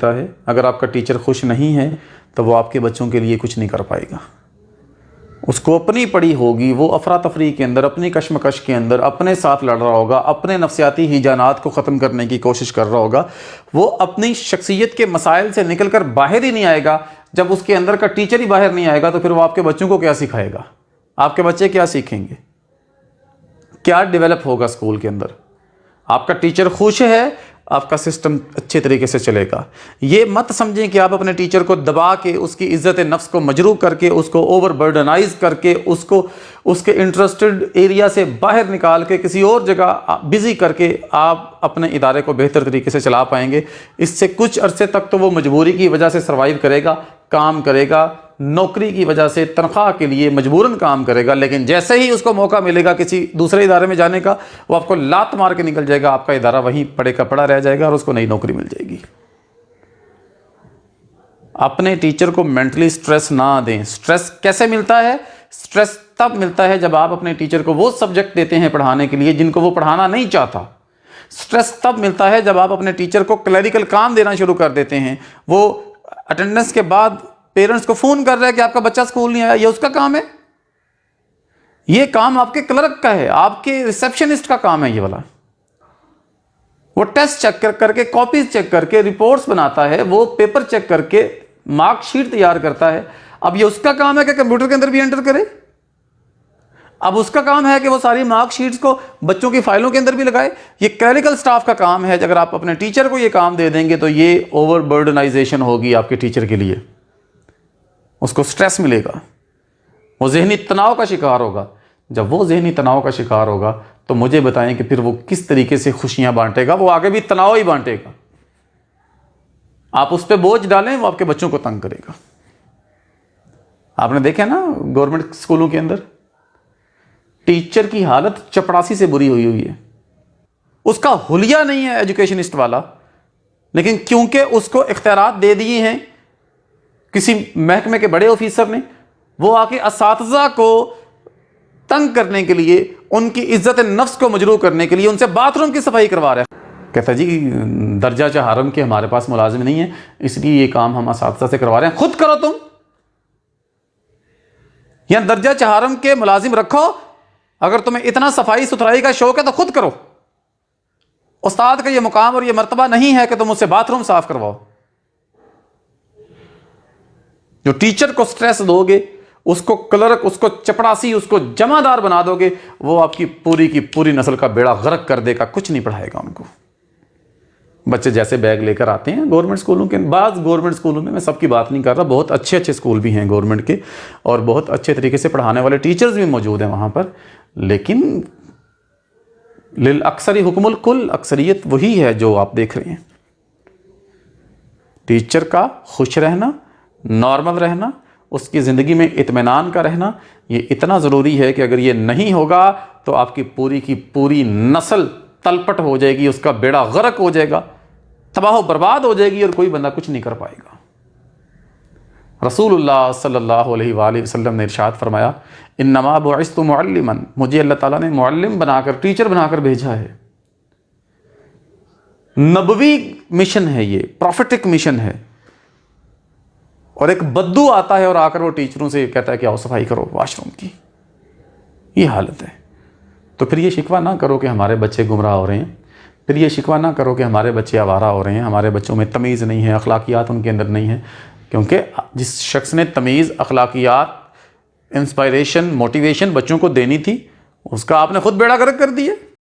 ہے اگر آپ کا ٹیچر خوش نہیں ہے تو وہ آپ کے بچوں کے لیے کچھ نہیں کر پائے گا. اس کو اپنی پڑی ہوگی، وہ افراتفری کے اندر، اپنی کشمکش کے اندر اپنے ساتھ لڑ رہا ہوگا، اپنے نفسیاتی ہیجانات کو ختم کرنے کی کوشش کر رہا ہوگا. وہ اپنی شخصیت کے مسائل سے نکل کر باہر ہی نہیں آئے گا. جب اس کے اندر کا ٹیچر ہی باہر نہیں آئے گا تو پھر وہ آپ کے بچوں کو کیا سکھائے گا؟ آپ کے بچے کیا سیکھیں گے؟ کیا ڈیولپ ہوگا اسکول کے اندر؟ آپ کا ٹیچر خوش ہے، آپ کا سسٹم اچھے طریقے سے چلے گا. یہ مت سمجھیں کہ آپ اپنے ٹیچر کو دبا کے، اس کی عزت نفس کو مجروح کر کے، اس کو اوور برڈنائز کر کے، اس کو اس کے انٹرسٹڈ ایریا سے باہر نکال کے کسی اور جگہ بزی کر کے آپ اپنے ادارے کو بہتر طریقے سے چلا پائیں گے. اس سے کچھ عرصے تک تو وہ مجبوری کی وجہ سے سروائیو کرے گا، کام کرے گا، نوکری کی وجہ سے تنخواہ کے لیے مجبوراً کام کرے گا. لیکن جیسے ہی اس کو موقع ملے گا کسی دوسرے ادارے میں جانے کا، وہ آپ کو لات مار کے نکل جائے گا. آپ کا ادارہ وہیں پڑے کا پڑا رہ جائے گا اور اس کو نئی نوکری مل جائے گی. اپنے ٹیچر کو مینٹلی سٹریس نہ دیں. سٹریس کیسے ملتا ہے؟ سٹریس تب ملتا ہے جب آپ اپنے ٹیچر کو وہ سبجیکٹ دیتے ہیں پڑھانے کے لیے جن کو وہ پڑھانا نہیں چاہتا. سٹریس تب ملتا ہے جب آپ اپنے ٹیچر کو کلیریکل کام دینا شروع کر دیتے ہیں. وہ اٹینڈنس کے بعد پیرنٹس کو فون کر رہا ہے کہ آپ کا بچہ اسکول نہیں آیا. یہ اس کا کام ہے؟ یہ کام آپ کے کلرک کا ہے، آپ کے ریسیپشنسٹ کا کام ہے یہ والا. وہ ٹیسٹ چیک کر کے، کاپیز چیک کر کے، رپورٹس بناتا ہے، وہ پیپر چیک کر کے مارک شیٹ تیار کرتا ہے. اب یہ اس کا کام ہے کہ کمپیوٹر کے اندر بھی انٹر کرے. اب اس کا کام ہے کہ وہ ساری مارک شیٹس کو بچوں کی فائلوں کے اندر بھی لگائے. یہ کلریکل سٹاف کا کام ہے. اگر آپ اپنے ٹیچر کو یہ کام دے دیں گے تو یہ اوور برڈنائزیشن ہوگی آپ کے ٹیچر کے لیے. اس کو سٹریس ملے گا، وہ ذہنی تناؤ کا شکار ہوگا. جب وہ ذہنی تناؤ کا شکار ہوگا تو مجھے بتائیں کہ پھر وہ کس طریقے سے خوشیاں بانٹے گا؟ وہ آگے بھی تناؤ ہی بانٹے گا. آپ اس پہ بوجھ ڈالیں، وہ آپ کے بچوں کو تنگ کرے گا. آپ نے دیکھا نا گورنمنٹ اسکولوں کے اندر ٹیچر کی حالت چپڑاسی سے بری ہوئی ہے. اس کا حلیہ نہیں ہے ایجوکیشنسٹ والا، لیکن کیونکہ اس کو اختیارات دے دیے ہیں کسی محکمے کے بڑے آفیسر نے، وہ آ کے اساتذہ کو تنگ کرنے کے لیے، ان کی عزت نفس کو مجروح کرنے کے لیے ان سے باتھ روم کی صفائی کروا رہا ہے. کہتا جی درجہ چہارم کے ہمارے پاس ملازم نہیں ہے، اس لیے یہ کام ہم اساتذہ سے کروا رہے ہیں. خود کرو تم، یا درجہ چہارم کے ملازم رکھو. اگر تمہیں اتنا صفائی ستھرائی کا شوق ہے تو خود کرو. استاد کا یہ مقام اور یہ مرتبہ نہیں ہے کہ تم اس سے باتھ روم صاف کرواؤ. جو ٹیچر کو سٹریس دو گے، اس کو کلرک، اس کو چپڑاسی، اس کو جمع دار بنا دو گے، وہ آپ کی پوری نسل کا بیڑا غرق کر دے گا. کچھ نہیں پڑھائے گا ان کو. بچے جیسے بیگ لے کر آتے ہیں گورنمنٹ اسکولوں کے، بعض گورنمنٹ اسکولوں میں سب کی بات نہیں کر رہا، بہت اچھے اسکول بھی ہیں گورنمنٹ کے اور بہت اچھے طریقے سے پڑھانے والے ٹیچرز بھی موجود ہیں وہاں پر. لیکن للاکثر حکم الکل، اکثریت وہی ہے جو آپ دیکھ رہے ہیں. ٹیچر کا خوش رہنا، نارمل رہنا، اس کی زندگی میں اطمینان کا رہنا، یہ اتنا ضروری ہے کہ اگر یہ نہیں ہوگا تو آپ کی پوری نسل تلپٹ ہو جائے گی، اس کا بیڑا غرق ہو جائے گا، تباہ و برباد ہو جائے گی اور کوئی بندہ کچھ نہیں کر پائے گا. رسول اللہ صلی اللہ علیہ وآلہ وسلم نے ارشاد فرمایا، انما بعثت معلما، مجھے اللہ تعالیٰ نے معلم بنا کر، ٹیچر بنا کر بھیجا ہے. نبوی مشن ہے، یہ پروفیٹک مشن ہے. اور ایک بدو آتا ہے اور آ کر وہ ٹیچروں سے کہتا ہے کہ آؤ صفائی کرو واش روم کی. یہ حالت ہے. تو پھر یہ شکوہ نہ کرو کہ ہمارے بچے گمراہ ہو رہے ہیں، پھر یہ شکوہ نہ کرو کہ ہمارے بچے آوارہ ہو رہے ہیں، ہمارے بچوں میں تمیز نہیں ہے، اخلاقیات ان کے اندر نہیں ہے. کیونکہ جس شخص نے تمیز، اخلاقیات، انسپائریشن، موٹیویشن بچوں کو دینی تھی، اس کا آپ نے خود بیڑا غرق کر دیا.